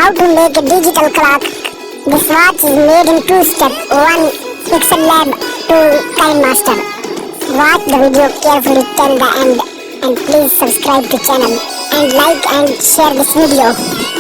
how to make a digital clock. This watch is made in two steps. One, PixelLab, two, KineMaster. Watch the video carefully till the end and please subscribe to channel and like and share this video.